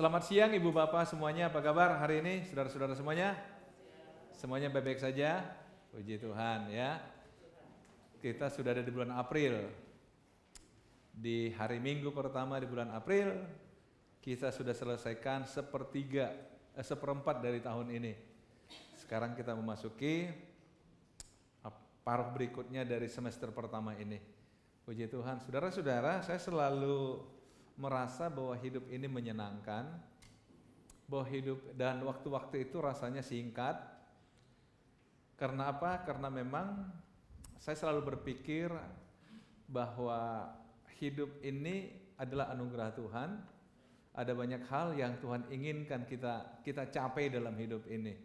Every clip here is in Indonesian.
Selamat siang Ibu Bapak semuanya, apa kabar hari ini saudara-saudara semuanya? Semuanya baik-baik saja? Puji Tuhan ya. Kita sudah ada di bulan April. Di hari Minggu pertama di bulan April, kita sudah selesaikan seperempat dari tahun ini. Sekarang kita memasuki paruh berikutnya dari semester pertama ini. Puji Tuhan, saudara-saudara, saya selalu merasa bahwa hidup ini menyenangkan, bahwa hidup dan waktu-waktu itu rasanya singkat. Karena apa? Karena memang saya selalu berpikir bahwa hidup ini adalah anugerah Tuhan. Ada banyak hal yang Tuhan inginkan kita capai dalam hidup ini,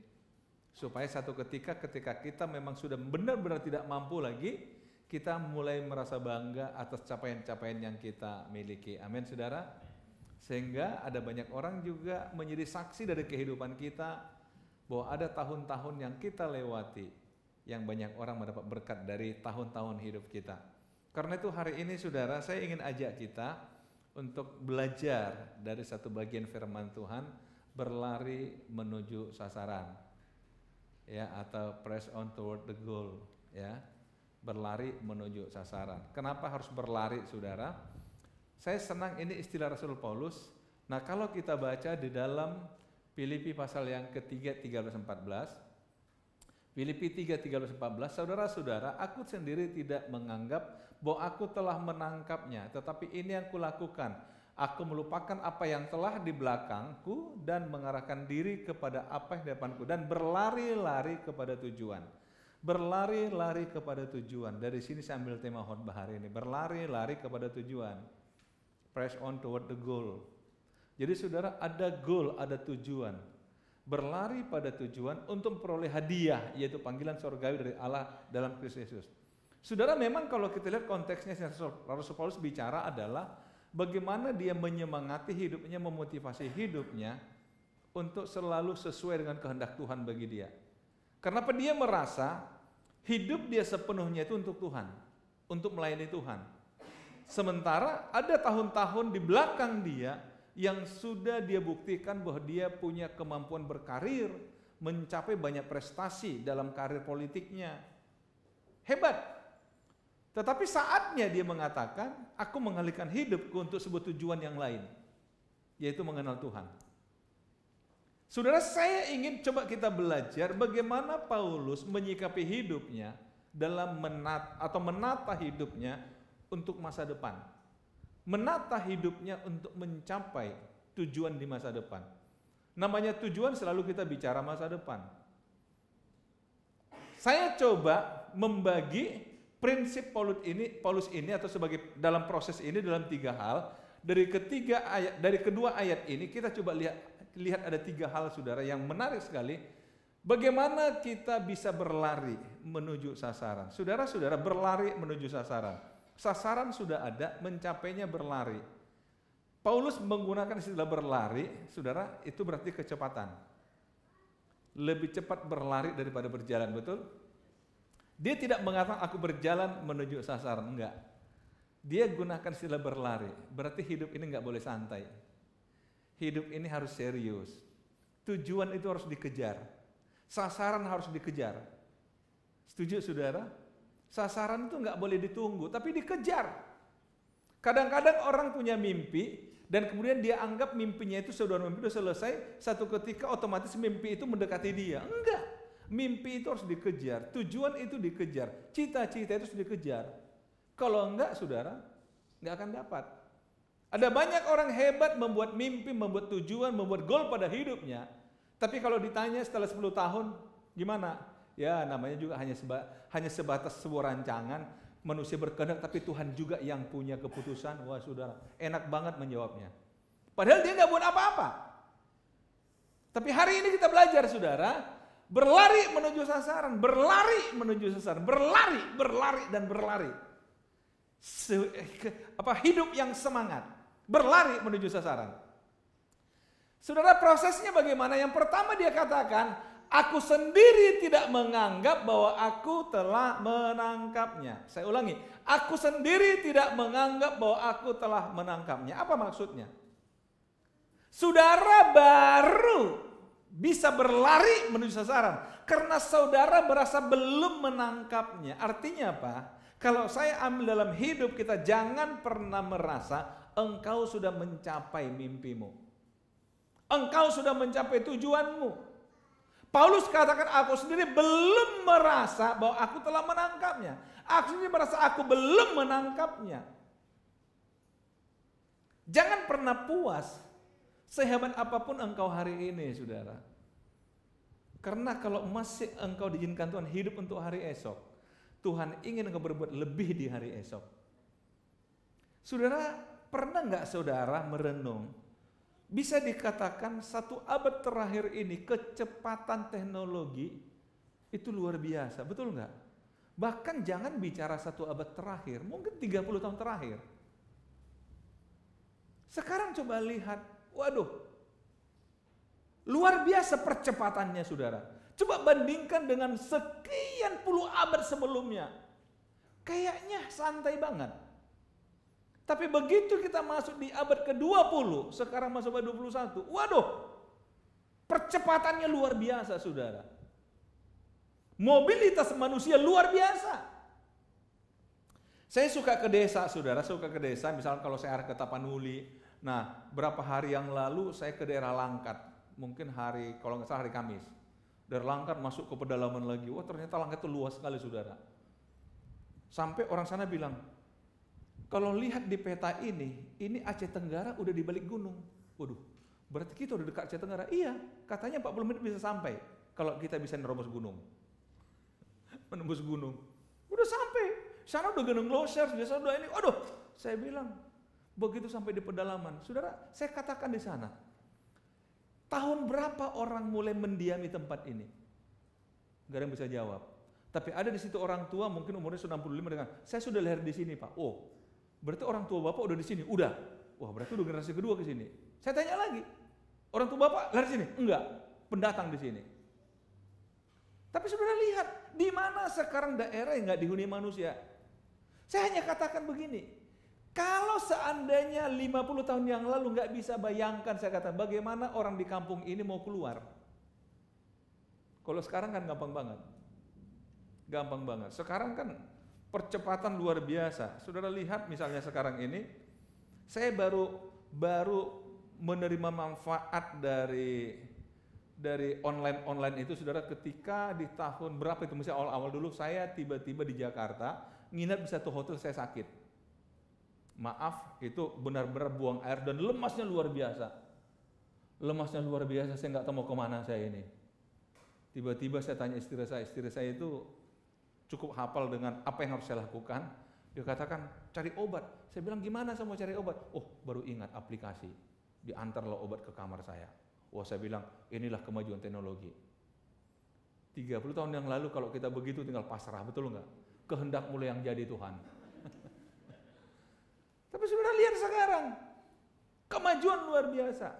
supaya satu ketika kita memang sudah benar-benar tidak mampu lagi, kita mulai merasa bangga atas capaian-capaian yang kita miliki. Amin saudara. Sehingga ada banyak orang juga menjadi saksi dari kehidupan kita, bahwa ada tahun-tahun yang kita lewati, yang banyak orang mendapat berkat dari tahun-tahun hidup kita. Karena itu hari ini saudara, saya ingin ajak kita untuk belajar dari satu bagian firman Tuhan, berlari menuju sasaran, ya, atau press on toward the goal, ya. Berlari menuju sasaran. Kenapa harus berlari saudara? Saya senang ini istilah Rasul Paulus. Nah kalau kita baca di dalam Filipi pasal yang ketiga 13-14, Filipi 3:13-14, saudara-saudara, aku sendiri tidak menganggap bahwa aku telah menangkapnya, tetapi ini yang kulakukan, aku melupakan apa yang telah di belakangku dan mengarahkan diri kepada apa yang di depanku, dan berlari-lari kepada tujuan. Berlari-lari kepada tujuan. Dari sini saya ambil tema khotbah hari ini, berlari-lari kepada tujuan. Press on toward the goal. Jadi saudara, ada goal, ada tujuan. Berlari pada tujuan untuk memperoleh hadiah, yaitu panggilan surgawi dari Allah dalam Kristus Yesus. Saudara, memang kalau kita lihat konteksnya, Rasul Paulus bicara adalah bagaimana dia menyemangati hidupnya, memotivasi hidupnya untuk selalu sesuai dengan kehendak Tuhan bagi dia. Kenapa dia merasa hidup dia sepenuhnya itu untuk Tuhan, untuk melayani Tuhan. Sementara ada tahun-tahun di belakang dia yang sudah dia buktikan bahwa dia punya kemampuan berkarir, mencapai banyak prestasi dalam karir politiknya. Hebat. Tetapi saatnya dia mengatakan, aku mengalihkan hidupku untuk sebuah tujuan yang lain, yaitu mengenal Tuhan. Saudara, saya ingin coba kita belajar bagaimana Paulus menyikapi hidupnya dalam menata hidupnya untuk masa depan. Menata hidupnya untuk mencapai tujuan di masa depan. Namanya tujuan selalu kita bicara masa depan. Saya coba membagi prinsip Paulus ini atau sebagai dalam proses ini dalam 3 hal. Dari kedua ayat ini kita coba lihat ada 3 hal saudara yang menarik sekali. Bagaimana kita bisa berlari menuju sasaran. Saudara-saudara, berlari menuju sasaran. Sasaran sudah ada, mencapainya berlari. Paulus menggunakan istilah berlari, saudara, itu berarti kecepatan. Lebih cepat berlari daripada berjalan, betul? Dia tidak mengatakan aku berjalan menuju sasaran, enggak. Dia gunakan istilah berlari, berarti hidup ini enggak boleh santai. Hidup ini harus serius. Tujuan itu harus dikejar. Sasaran harus dikejar. Setuju saudara? Sasaran itu enggak boleh ditunggu, tapi dikejar. Kadang-kadang orang punya mimpi, dan kemudian dia anggap mimpinya itu saudara mimpi itu selesai, satu ketika otomatis mimpi itu mendekati dia. Enggak. Mimpi itu harus dikejar. Tujuan itu dikejar. Cita-cita itu harus dikejar. Kalau enggak saudara, enggak akan dapat. Ada banyak orang hebat membuat mimpi, membuat tujuan, membuat goal pada hidupnya. Tapi kalau ditanya setelah 10 tahun, gimana? Ya namanya juga hanya sebatas sebuah rancangan, manusia berkehendak, tapi Tuhan juga yang punya keputusan. Wah saudara, enak banget menjawabnya. Padahal dia nggak buat apa-apa. Tapi hari ini kita belajar saudara, berlari menuju sasaran, berlari menuju sasaran, berlari dan berlari. Hidup yang semangat. Berlari menuju sasaran. Saudara, prosesnya bagaimana? Yang pertama dia katakan, aku sendiri tidak menganggap bahwa aku telah menangkapnya. Saya ulangi, aku sendiri tidak menganggap bahwa aku telah menangkapnya. Apa maksudnya? Saudara baru bisa berlari menuju sasaran karena saudara merasa belum menangkapnya. Artinya apa? Kalau saya ambil dalam hidup kita, jangan pernah merasa engkau sudah mencapai mimpimu. Engkau sudah mencapai tujuanmu. Paulus katakan, aku sendiri belum merasa bahwa aku telah menangkapnya. Aku sendiri merasa aku belum menangkapnya. Jangan pernah puas sehebat apapun engkau hari ini, saudara. Karena kalau masih engkau diizinkan Tuhan hidup untuk hari esok, Tuhan ingin engkau berbuat lebih di hari esok. Saudara, pernah nggak saudara merenung? Bisa dikatakan 1 abad terakhir ini kecepatan teknologi itu luar biasa, betul nggak? Bahkan jangan bicara 1 abad terakhir, mungkin 30 tahun terakhir. Sekarang coba lihat, waduh, luar biasa percepatannya, saudara. Coba bandingkan dengan sekian puluh abad sebelumnya. Kayaknya santai banget. Tapi begitu kita masuk di abad ke-20, sekarang masuk abad 21, waduh, percepatannya luar biasa, saudara. Mobilitas manusia luar biasa. Saya suka ke desa, saudara, misalnya kalau saya arah ke Tapanuli. Nah, berapa hari yang lalu saya ke daerah Langkat, mungkin kalau nggak salah hari Kamis. Dari Langkat masuk ke pedalaman lagi, wah ternyata Langkat itu luas sekali, saudara. Sampai orang sana bilang, kalau lihat di peta ini Aceh Tenggara udah di balik gunung. Waduh, berarti kita udah dekat Aceh Tenggara. Iya, katanya 40 menit bisa sampai kalau kita bisa nerobos gunung. Menembus gunung. Udah sampai, sana udah Gunung Leuser, di sana udah ini. Waduh, saya bilang, begitu sampai di pedalaman, saudara, saya katakan di sana, tahun berapa orang mulai mendiami tempat ini? Gak ada yang bisa jawab. Tapi ada di situ orang tua, mungkin umurnya sudah 65 dengan, saya sudah lahir di sini, Pak. Oh, berarti orang tua bapak udah di sini? Udah. Wah, berarti udah generasi kedua ke sini. Saya tanya lagi, orang tua bapak lahir di sini? Enggak, pendatang di sini. Tapi saudara lihat, di mana sekarang daerah yang nggak dihuni manusia? Saya hanya katakan begini, kalau seandainya 50 tahun yang lalu nggak bisa bayangkan, saya katakan bagaimana orang di kampung ini mau keluar. Kalau sekarang kan gampang banget. Gampang banget. Sekarang kan percepatan luar biasa. Saudara lihat misalnya sekarang ini, saya baru menerima manfaat dari online itu, saudara, ketika di tahun berapa itu, misalnya awal-awal dulu saya tiba-tiba di Jakarta, nginap di satu hotel, saya sakit. Maaf, itu benar-benar buang air dan lemasnya luar biasa. Lemasnya luar biasa, saya nggak tahu mau kemana saya ini. Tiba-tiba saya tanya istri saya itu cukup hafal dengan apa yang harus saya lakukan. Dia katakan, cari obat. Saya bilang, gimana saya mau cari obat? Oh, baru ingat aplikasi. Diantarlah obat ke kamar saya. Wah, saya bilang, inilah kemajuan teknologi. 30 tahun yang lalu kalau kita begitu tinggal pasrah, betul nggak? Kehendak mulai yang jadi Tuhan. Tapi saudara lihat sekarang, kemajuan luar biasa.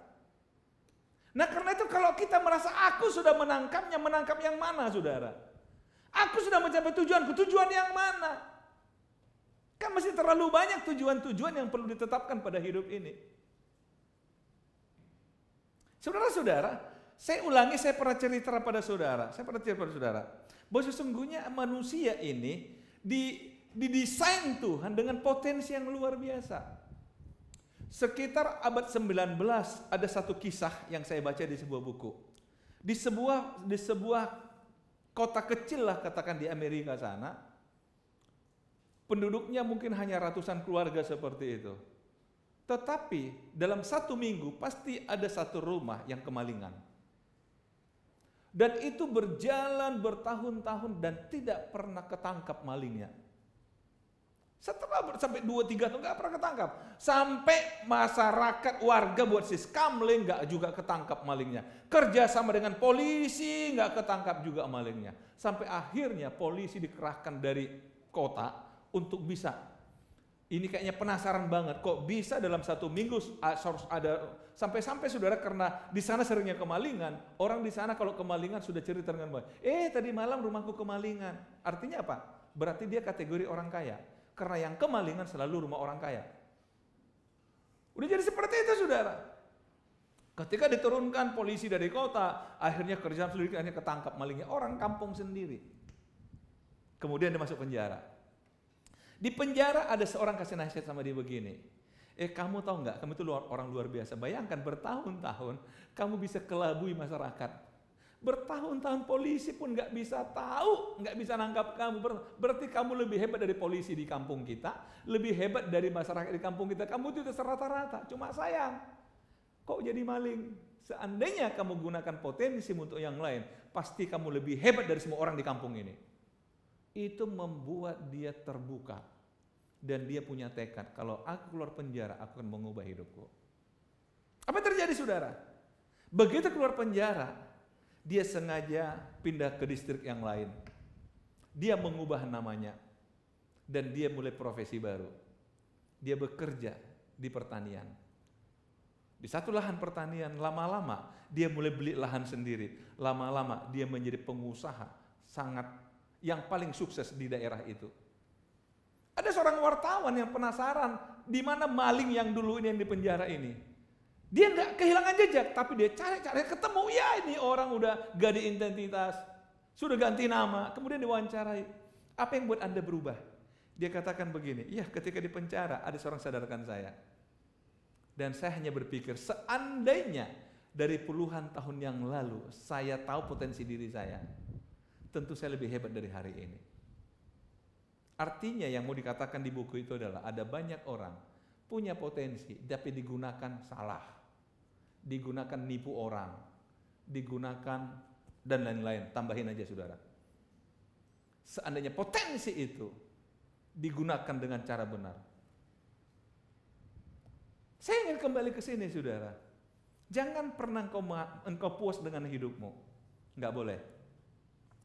Nah karena itu kalau kita merasa aku sudah menangkapnya, menangkap yang mana, saudara? Aku sudah mencapai tujuanku, tujuan yang mana? Kan masih terlalu banyak tujuan-tujuan yang perlu ditetapkan pada hidup ini. Saudara-saudara, saya ulangi, saya pernah cerita pada saudara, bahwa sesungguhnya manusia ini didesain Tuhan dengan potensi yang luar biasa. Sekitar abad 19 ada satu kisah yang saya baca di sebuah buku. Di sebuah kota kecil lah, katakan di Amerika sana, penduduknya mungkin hanya ratusan keluarga seperti itu. Tetapi dalam 1 minggu pasti ada satu rumah yang kemalingan. Dan itu berjalan bertahun-tahun dan tidak pernah ketangkap malingnya. Setelah sampai 2-3 tahun nggak pernah ketangkap. Sampai masyarakat warga buat siskamling nggak juga ketangkap malingnya. Kerja sama dengan polisi nggak ketangkap juga malingnya. Sampai akhirnya polisi dikerahkan dari kota untuk bisa. Ini kayaknya penasaran banget, kok bisa dalam 1 minggu harus ada, sampai-sampai saudara, karena di sana seringnya kemalingan, orang di sana kalau kemalingan sudah cerita dengan baik. Tadi malam rumahku kemalingan. Artinya apa? Berarti dia kategori orang kaya. Karena yang kemalingan selalu rumah orang kaya. Udah jadi seperti itu, saudara. Ketika diturunkan polisi dari kota, akhirnya kerjaan selidiki, akhirnya ketangkap malingnya orang kampung sendiri. Kemudian dia masuk penjara. Di penjara ada seorang kasih nasihat sama dia begini, kamu tahu nggak, kamu itu orang luar biasa. Bayangkan bertahun-tahun kamu bisa kelabui masyarakat. Bertahun-tahun polisi pun nggak bisa tahu, nggak bisa nangkap kamu. Berarti kamu lebih hebat dari polisi di kampung kita, lebih hebat dari masyarakat di kampung kita. Kamu itu serata-rata. Cuma sayang, kok jadi maling? Seandainya kamu gunakan potensi untuk yang lain, pasti kamu lebih hebat dari semua orang di kampung ini. Itu membuat dia terbuka. Dan dia punya tekad, kalau aku keluar penjara, aku akan mengubah hidupku. Apa yang terjadi, saudara? Begitu keluar penjara, dia sengaja pindah ke distrik yang lain. Dia mengubah namanya. Dan dia mulai profesi baru. Dia bekerja di pertanian. Di satu lahan pertanian, lama-lama dia mulai beli lahan sendiri. Lama-lama dia menjadi pengusaha yang paling sukses di daerah itu. Ada seorang wartawan yang penasaran di mana maling yang dulu ini yang di penjara ini. Dia nggak kehilangan jejak, tapi dia cari ketemu. Ya, ini orang udah ganti identitas, sudah ganti nama, kemudian diwawancarai. Apa yang buat Anda berubah? Dia katakan begini, ya ketika di penjara ada seorang sadarkan saya. Dan saya hanya berpikir, seandainya dari puluhan tahun yang lalu saya tahu potensi diri saya, tentu saya lebih hebat dari hari ini. Artinya yang mau dikatakan di buku itu adalah ada banyak orang punya potensi tapi digunakan salah, digunakan nipu orang, digunakan dan lain-lain. Tambahin aja, saudara. Seandainya potensi itu digunakan dengan cara benar. Saya ingin kembali ke sini, saudara. Jangan pernah engkau puas dengan hidupmu. Enggak boleh.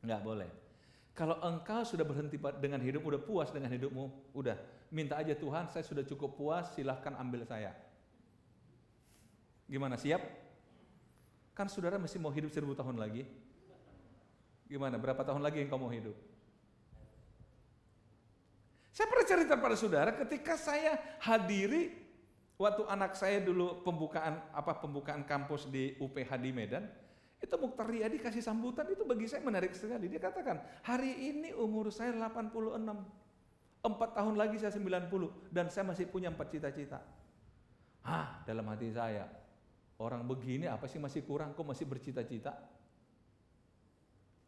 Enggak boleh. Kalau engkau sudah berhenti dengan hidup, udah puas dengan hidupmu, udah minta aja Tuhan, saya sudah cukup puas, silahkan ambil saya. Gimana, siap? Kan saudara mesti mau hidup 1000 tahun lagi. Gimana, berapa tahun lagi yang kau mau hidup? Saya pernah cerita pada saudara ketika saya hadiri waktu anak saya dulu pembukaan kampus di UPH di Medan. Itu Mukhtar Riyadi kasih sambutan, itu bagi saya menarik sekali. Dia katakan, hari ini umur saya 86, 4 tahun lagi saya 90, dan saya masih punya 4 cita-cita. Dalam hati saya, orang begini apa sih masih kurang, kok masih bercita-cita?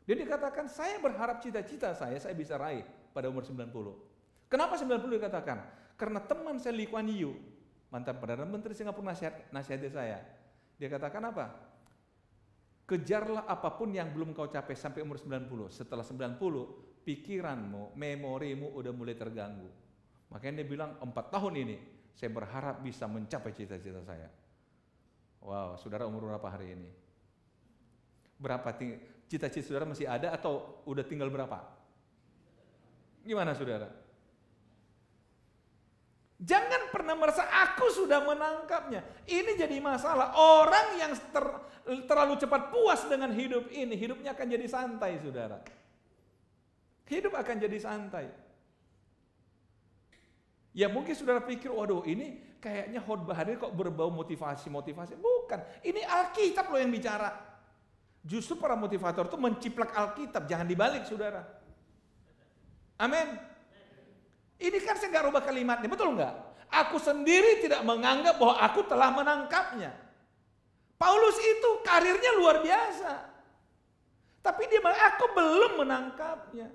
Dia dikatakan, saya berharap cita-cita saya bisa raih pada umur 90. Kenapa 90 dikatakan? Karena teman saya Lee Kuan Yew, mantan Perdana Menteri Singapura, nasihatnya saya. Dia katakan apa? Kejarlah apapun yang belum kau capai sampai umur 90. Setelah 90, pikiranmu, memorimu udah mulai terganggu. Makanya dia bilang 4 tahun ini, saya berharap bisa mencapai cita-cita saya. Wow, saudara umur berapa hari ini? Berapa cita-cita saudara masih ada atau udah tinggal berapa? Gimana, saudara? Jangan pernah merasa aku sudah menangkapnya. Ini jadi masalah. Orang yang terlalu cepat puas dengan hidup ini, hidupnya akan jadi santai, saudara. Hidup akan jadi santai. Ya mungkin saudara pikir, waduh ini kayaknya khotbah hari kok berbau motivasi. Bukan, ini Alkitab loh yang bicara. Justru para motivator itu menciplak Alkitab, jangan dibalik, saudara. Amin. Ini kan saya nggak rubah kalimatnya, betul nggak? Aku sendiri tidak menganggap bahwa aku telah menangkapnya. Paulus itu karirnya luar biasa. Tapi dia bilang, aku belum menangkapnya.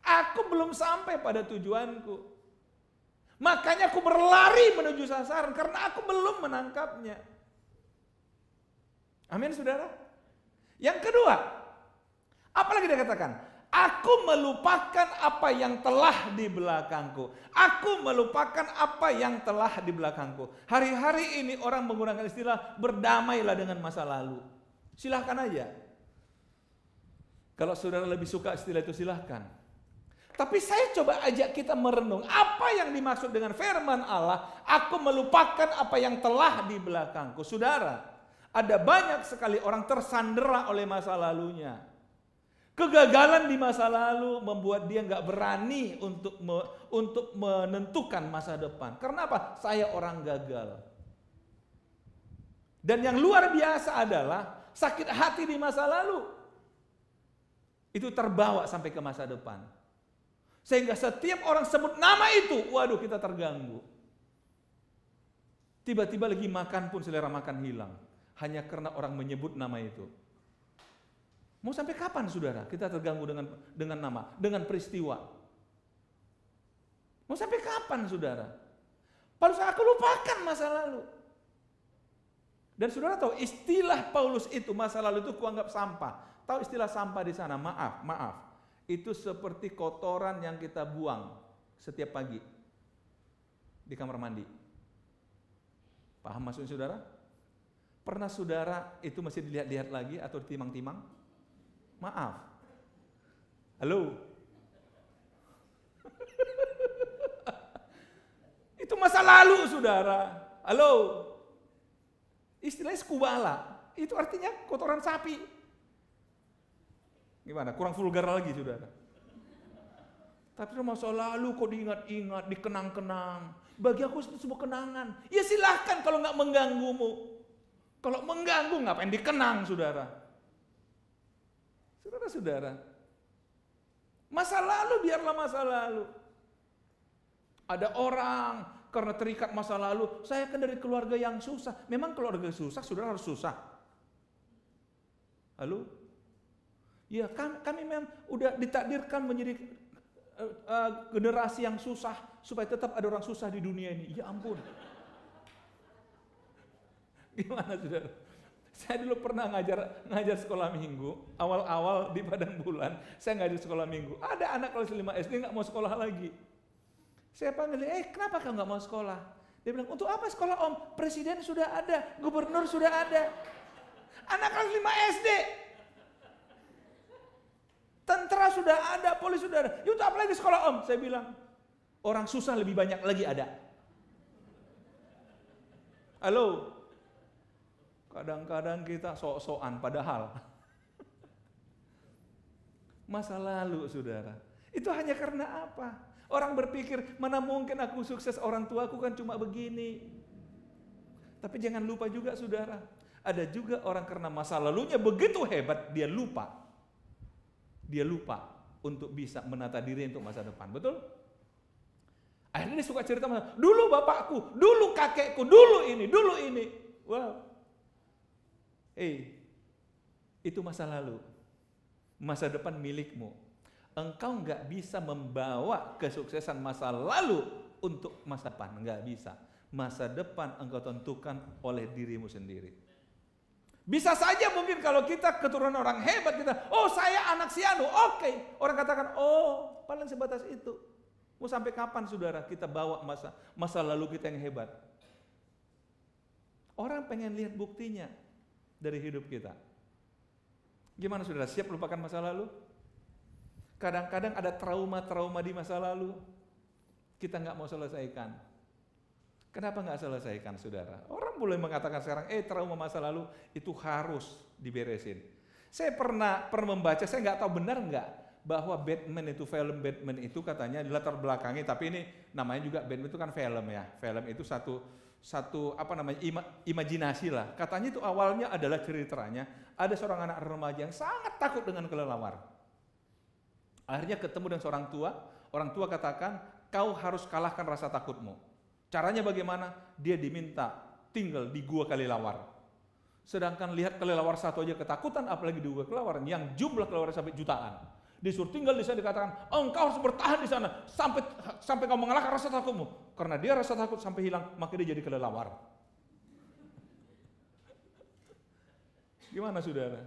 Aku belum sampai pada tujuanku. Makanya aku berlari menuju sasaran, karena aku belum menangkapnya. Amin, saudara? Yang kedua, apa lagi dia katakan? Aku melupakan apa yang telah di belakangku. Aku melupakan apa yang telah di belakangku. Hari-hari ini orang menggunakan istilah berdamailah dengan masa lalu. Silahkan aja. Kalau saudara lebih suka istilah itu silahkan. Tapi saya coba ajak kita merenung. Apa yang dimaksud dengan firman Allah? Aku melupakan apa yang telah di belakangku. Saudara, ada banyak sekali orang tersandera oleh masa lalunya. Kegagalan di masa lalu membuat dia nggak berani untuk menentukan masa depan. Karena apa? Saya orang gagal. Dan yang luar biasa adalah sakit hati di masa lalu itu terbawa sampai ke masa depan. Sehingga setiap orang sebut nama itu, waduh kita terganggu. Tiba-tiba lagi makan pun selera makan hilang. Hanya karena orang menyebut nama itu. Mau sampai kapan saudara kita terganggu dengan nama, dengan peristiwa? Mau sampai kapan saudara? Paulus, aku lupakan masa lalu. Dan saudara tahu istilah Paulus itu, masa lalu itu kuanggap sampah. Tahu istilah sampah di sana? Maaf. Itu seperti kotoran yang kita buang setiap pagi di kamar mandi. Paham maksudnya saudara? Pernah saudara itu masih dilihat-lihat lagi atau ditimang-timang? Maaf. Halo? Itu masa lalu saudara. Halo? Istilahnya skubala, itu artinya kotoran sapi. Gimana? Kurang vulgar lagi saudara. Tapi masa lalu kok diingat-ingat, dikenang-kenang. Bagi aku itu sebuah kenangan. Ya silahkan kalau nggak mengganggumu. Kalau mengganggu ngapain dikenang saudara? Saudara-saudara, masa lalu biarlah masa lalu. Ada orang karena terikat masa lalu, saya kan dari keluarga yang susah. Memang keluarga susah, saudara harus susah. Halo? Ya kami memang udah ditakdirkan menjadi generasi yang susah, supaya tetap ada orang susah di dunia ini. Ya ampun. Gimana saudara? Saya dulu pernah ngajar sekolah minggu, awal-awal di Padang Bulan, saya ngajar sekolah minggu. Ada anak kelas 5 SD nggak mau sekolah lagi. Saya panggil, kenapa kau nggak mau sekolah? Dia bilang, untuk apa sekolah om? Presiden sudah ada, gubernur sudah ada. Anak kelas 5 SD. Tentara sudah ada, polisi sudah ada. Ya untuk apa lagi sekolah om? Saya bilang, orang susah lebih banyak lagi ada. Halo? Kadang-kadang kita sok-sokan padahal. Masa lalu saudara. Itu hanya karena apa? Orang berpikir, mana mungkin aku sukses, orang tuaku kan cuma begini. Tapi jangan lupa juga saudara, ada juga orang karena masa lalunya begitu hebat, dia lupa. Dia lupa untuk bisa menata diri untuk masa depan, betul? Akhirnya dia suka cerita, dulu bapakku, dulu kakekku, dulu ini. Wow. Itu masa lalu. Masa depan milikmu. Engkau nggak bisa membawa kesuksesan masa lalu untuk masa depan, nggak bisa. Masa depan engkau tentukan oleh dirimu sendiri. Bisa saja mungkin kalau kita keturunan orang hebat, kita, saya anak si anu, oke. Orang katakan, paling sebatas itu. Mau sampai kapan saudara kita bawa masa lalu kita yang hebat? Orang pengen lihat buktinya dari hidup kita. Gimana saudara, siap lupakan masa lalu? Kadang-kadang ada trauma-trauma di masa lalu, kita nggak mau selesaikan. Kenapa nggak selesaikan saudara? Orang boleh mengatakan sekarang, trauma masa lalu itu harus diberesin. Saya pernah membaca, saya nggak tahu benar nggak, bahwa Batman itu, film Batman itu katanya di latar belakangnya, tapi ini namanya juga Batman itu kan film ya. Film itu satu imajinasi lah. Katanya itu awalnya adalah ceritanya, ada seorang anak remaja yang sangat takut dengan kelelawar. Akhirnya ketemu dengan seorang tua, orang tua katakan, kau harus kalahkan rasa takutmu. Caranya bagaimana? Dia diminta tinggal di gua kelelawar. Sedangkan lihat kelelawar satu aja ketakutan, apalagi di gua kelelawar yang jumlah kelelawar sampai jutaan. Disuruh tinggal di sana, dikatakan, engkau harus bertahan di sana sampai kau mengalahkan rasa takutmu. Karena dia rasa takut sampai hilang, maka dia jadi kelelawar. Gimana saudara?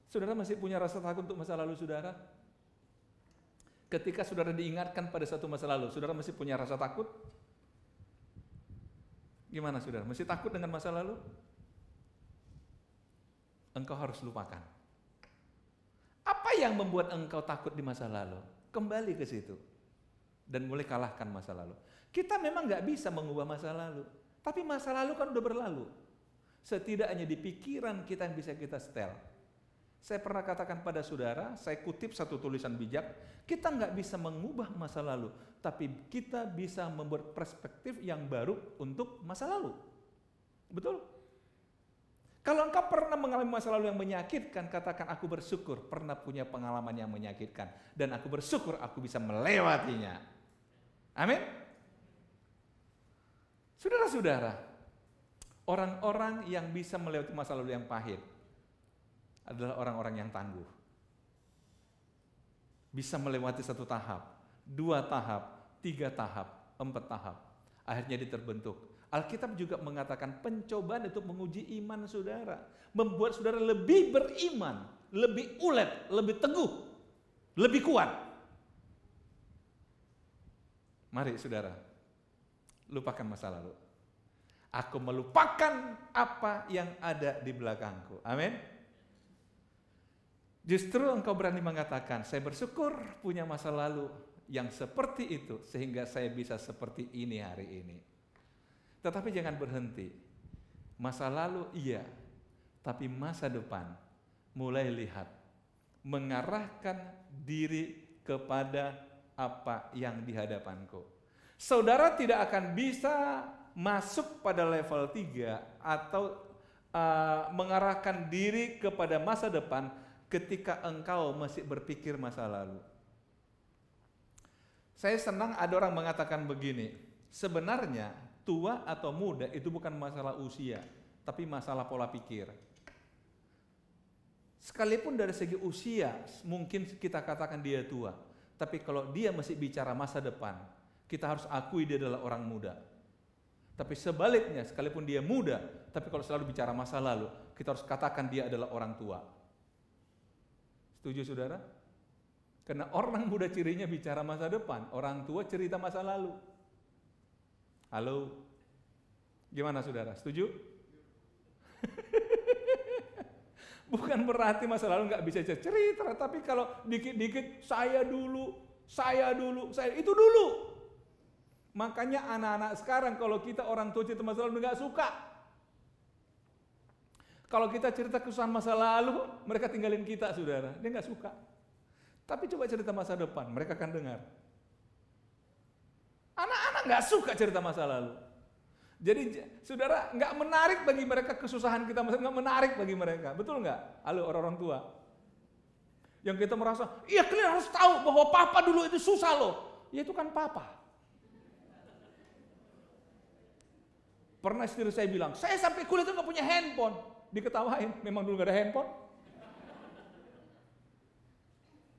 Saudara masih punya rasa takut untuk masa lalu saudara? Ketika saudara diingatkan pada satu masa lalu, saudara masih punya rasa takut? Gimana saudara? Masih takut dengan masa lalu? Engkau harus lupakan. Apa yang membuat engkau takut di masa lalu? Kembali ke situ. Dan mulai kalahkan masa lalu. Kita memang gak bisa mengubah masa lalu. Tapi masa lalu kan udah berlalu. Setidaknya di pikiran kita yang bisa kita setel. Saya pernah katakan pada saudara, saya kutip satu tulisan bijak, kita nggak bisa mengubah masa lalu, tapi kita bisa membuat perspektif yang baru untuk masa lalu. Betul? Kalau engkau pernah mengalami masa lalu yang menyakitkan, katakan aku bersyukur pernah punya pengalaman yang menyakitkan. Dan aku bersyukur aku bisa melewatinya. Amin. Saudara-saudara, orang-orang yang bisa melewati masa lalu yang pahit adalah orang-orang yang tangguh. Bisa melewati 1 tahap, 2 tahap, 3 tahap, 4 tahap. Akhirnya dia terbentuk. Alkitab juga mengatakan pencobaan itu menguji iman saudara. Membuat saudara lebih beriman, lebih ulet, lebih teguh, lebih kuat. Mari saudara, lupakan masa lalu. Aku melupakan apa yang ada di belakangku. Amin. Justru engkau berani mengatakan, saya bersyukur punya masa lalu yang seperti itu, sehingga saya bisa seperti ini hari ini. Tetapi jangan berhenti. Masa lalu iya, tapi masa depan mulai lihat. Mengarahkan diri kepada apa yang di hadapanku. Saudara tidak akan bisa masuk pada level 3 atau mengarahkan diri kepada masa depan ketika engkau masih berpikir masa lalu. Saya senang ada orang mengatakan begini, sebenarnya tua atau muda itu bukan masalah usia, tapi masalah pola pikir. Sekalipun dari segi usia mungkin kita katakan dia tua, tapi kalau dia masih bicara masa depan, kita harus akui dia adalah orang muda. Tapi sebaliknya, sekalipun dia muda, tapi kalau selalu bicara masa lalu, kita harus katakan dia adalah orang tua. Setuju saudara? Karena orang muda cirinya bicara masa depan, orang tua cerita masa lalu. Halo? Gimana saudara? Setuju? Bukan berarti masa lalu nggak bisa cerita, tapi kalau dikit-dikit saya dulu, itu dulu. Makanya anak-anak sekarang kalau kita orang tua cerita masa lalu nggak suka. Kalau kita cerita kesusahan masa lalu, mereka tinggalin kita saudara, dia nggak suka. Tapi coba cerita masa depan, mereka akan dengar. Anak-anak nggak suka cerita masa lalu. Jadi saudara, nggak menarik bagi mereka kesusahan kita, nggak menarik bagi mereka, betul nggak? Halo orang-orang tua. Yang kita merasa, iya kalian harus tahu bahwa papa dulu itu susah loh. Ya itu kan papa. Pernah istri saya bilang, saya sampai kuliah itu nggak punya handphone. Diketawain, memang dulu nggak ada handphone.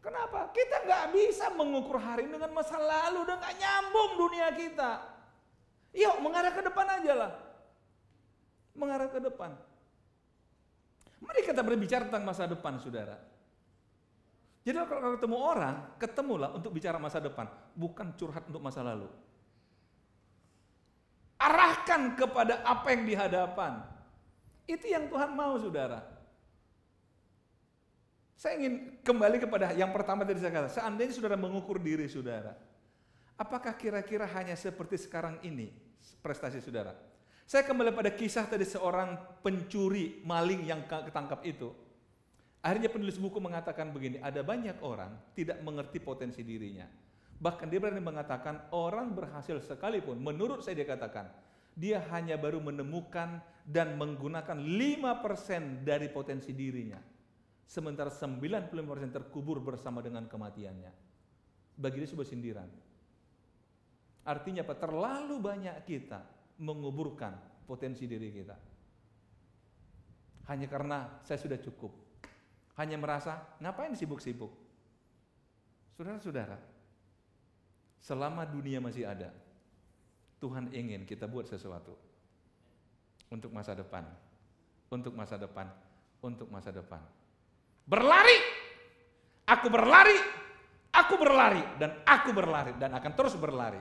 Kenapa? Kita nggak bisa mengukur hari ini dengan masa lalu, udah nggak nyambung dunia kita. Yuk mengarah ke depan aja lah. Mengarah ke depan. Mari kita berbicara tentang masa depan, saudara. Jadi kalau ketemu orang, ketemulah untuk bicara masa depan, bukan curhat untuk masa lalu. Arahkan kepada apa yang di hadapan. Itu yang Tuhan mau, saudara. Saya ingin kembali kepada yang pertama tadi saya katakan, seandainya saudara mengukur diri saudara, apakah kira-kira hanya seperti sekarang ini prestasi saudara? Saya kembali pada kisah tadi seorang pencuri maling yang ketangkap itu. Akhirnya penulis buku mengatakan begini, ada banyak orang tidak mengerti potensi dirinya. Bahkan dia berani mengatakan orang berhasil sekalipun, menurut saya dia katakan, dia hanya baru menemukan dan menggunakan 5% dari potensi dirinya. Sementara 95% terkubur bersama dengan kematiannya. Bagi dia sebuah sindiran. Artinya apa? Terlalu banyak kita menguburkan potensi diri kita. Hanya karena saya sudah cukup. Hanya merasa, ngapain sibuk-sibuk? Saudara-saudara, selama dunia masih ada, Tuhan ingin kita buat sesuatu. Untuk masa depan. Untuk masa depan. Untuk masa depan. Berlari, aku berlari, aku berlari, dan aku berlari, dan akan terus berlari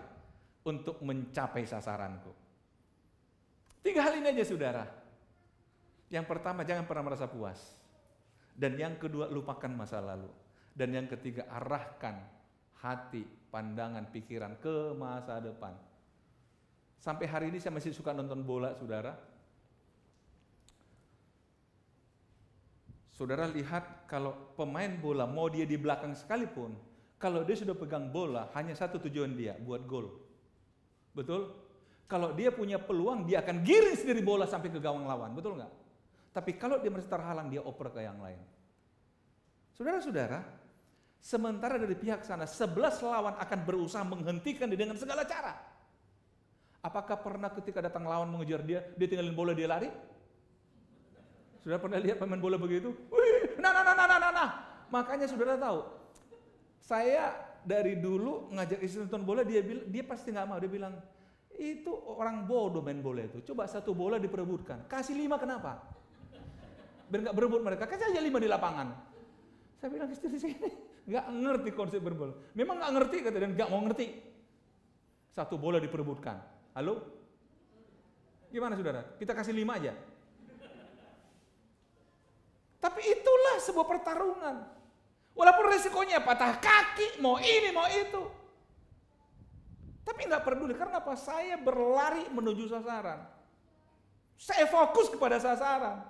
untuk mencapai sasaranku. 3 hal ini aja saudara. Yang pertama, jangan pernah merasa puas. Dan yang kedua, lupakan masa lalu. Dan yang ketiga, arahkan hati, pandangan, pikiran ke masa depan. Sampai hari ini saya masih suka nonton bola saudara. Saudara lihat kalau pemain bola mau dia di belakang sekalipun, kalau dia sudah pegang bola hanya satu tujuan dia, buat gol. Betul? Kalau dia punya peluang dia akan giring sendiri bola sampai ke gawang lawan, betul nggak? Tapi kalau dia merasa terhalang, dia oper ke yang lain. Saudara-saudara, sementara dari pihak sana 11 lawan akan berusaha menghentikan dia dengan segala cara. Apakah pernah ketika datang lawan mengejar dia tinggalin bola, dia lari? Sudah pernah lihat pemain bola begitu? Wih, nah. Makanya saudara tahu, saya dari dulu ngajak istri nonton bola, dia pasti nggak mau. Dia bilang, itu orang bodoh main bola itu. Coba satu bola diperebutkan, kasih 5 kenapa? Biar nggak berebut mereka, kasih aja 5 di lapangan. Saya bilang istri di sini nggak ngerti konsep berbola. Memang nggak ngerti kata, dan nggak mau ngerti. Satu bola diperebutkan. Halo? Gimana saudara? Kita kasih 5 aja. Tapi itulah sebuah pertarungan. Walaupun resikonya patah kaki, mau ini, mau itu. Tapi nggak peduli, karena apa? Saya berlari menuju sasaran. Saya fokus kepada sasaran.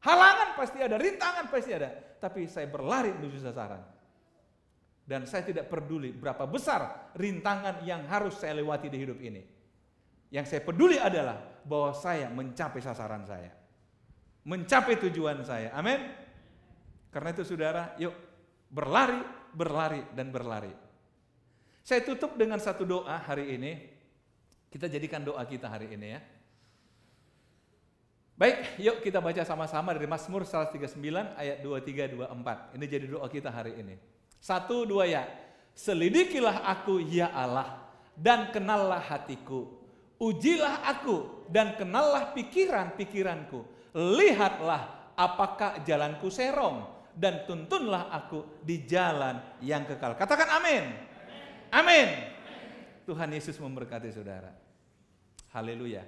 Halangan pasti ada, rintangan pasti ada. Tapi saya berlari menuju sasaran. Dan saya tidak peduli berapa besar rintangan yang harus saya lewati di hidup ini. Yang saya peduli adalah bahwa saya mencapai sasaran saya. Mencapai tujuan saya. Amin. Karena itu saudara, yuk berlari, dan berlari. Saya tutup dengan satu doa hari ini. Kita jadikan doa kita hari ini ya. Baik, yuk kita baca sama-sama dari Mazmur 139 ayat 23-24. Ini jadi doa kita hari ini. 1, 2 ya. Selidikilah aku ya Allah, dan kenallah hatiku. Ujilah aku dan kenallah pikiran-pikiranku. Lihatlah apakah jalanku serong, dan tuntunlah aku di jalan yang kekal. Katakan amin. Amin. Tuhan Yesus memberkati saudara. Haleluya.